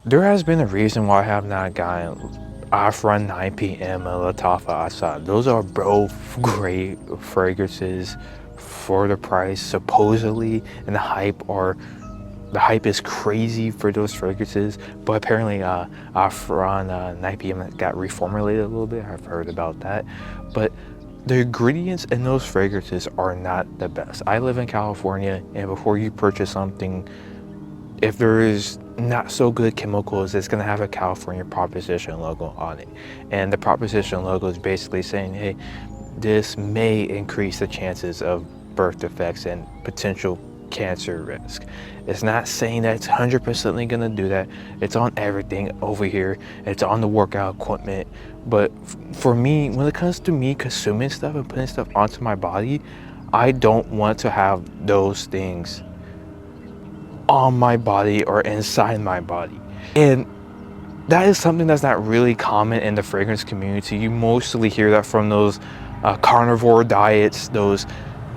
There has been a reason why I have not gotten Afra 9 p.m. and Latafa Assad. Those are both great fragrances for the price, supposedly, and the hype is crazy for those fragrances. But apparently, Afra 9 p.m. got reformulated a little bit. I've heard about that, but the ingredients in those fragrances are not the best. I live in California, and before you purchase something, if there is not so good chemicals, it's going to have a California Proposition logo on it. And the Proposition logo is basically saying, hey, this may increase the chances of birth defects and potential cancer risk. It's not saying that it's 100% going to do that. It's on everything over here. It's on the workout equipment. But for me, when it comes to me consuming stuff and putting stuff onto my body, I don't want to have those things on my body or inside my body. And that is something that's not really common in the fragrance community. You mostly hear that from those carnivore diets, those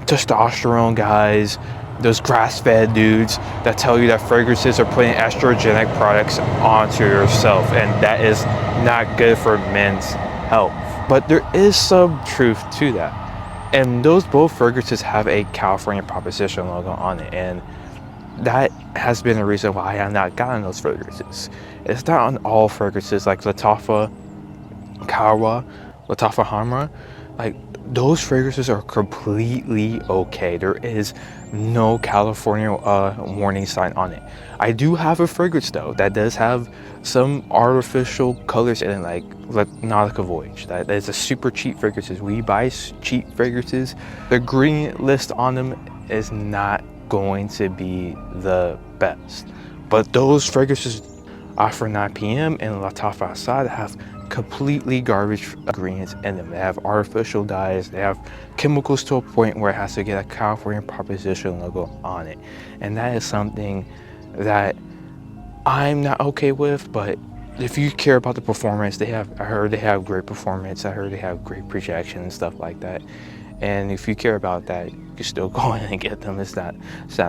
testosterone guys, those grass-fed dudes that tell you that fragrances are putting estrogenic products onto yourself, and that is not good for men's health. But there is some truth to that. And those both fragrances have a California Proposition logo on it, and that has been the reason why I have not gotten those fragrances. It's not on all fragrances like Latafa Kawa, Latafa Hamra. Like, those fragrances are completely okay. There is no California warning sign on it. I do have a fragrance though that does have some artificial colors in it, like Nautica Voyage. That is a super cheap fragrances. We buy cheap fragrances. The ingredient list on them is not going to be the best. But those fragrances After 9 p.m. and Latafa Assad have completely garbage ingredients in them. They have artificial dyes, they have chemicals to a point where it has to get a California Proposition logo on it. And that is something that I'm not okay with, but if you care about the performance, I heard they have great performance, I heard they have great projection and stuff like that. And if you care about that, you can still go in and get them. It's not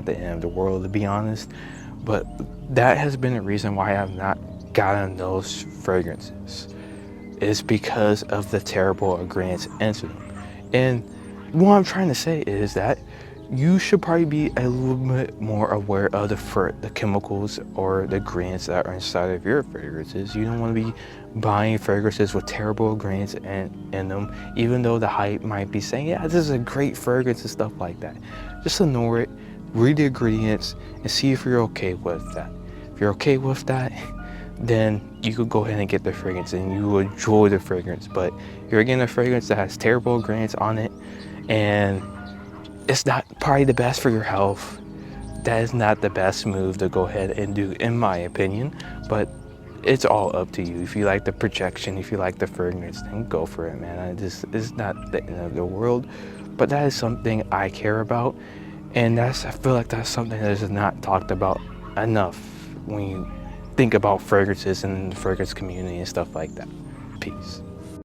the end of the world, to be honest. But that has been the reason why I have not gotten those fragrances. It's because of the terrible ingredients into them. And what I'm trying to say is that you should probably be a little bit more aware of the chemicals or the ingredients that are inside of your fragrances. You don't want to be buying fragrances with terrible ingredients in them, even though the hype might be saying, yeah, this is a great fragrance and stuff like that. Just ignore it, read the ingredients, and see if you're okay with that. If you're okay with that, then you could go ahead and get the fragrance and you will enjoy the fragrance. But if you're getting a fragrance that has terrible ingredients on it and it's not probably the best for your health, that is not the best move to go ahead and do, in my opinion. But it's all up to you. If you like the projection, if you like the fragrance, then go for it, man. It's not the end of the world, but that is something I care about, and I feel like that's something that is not talked about enough when you think about fragrances and the fragrance community and stuff like that. Peace.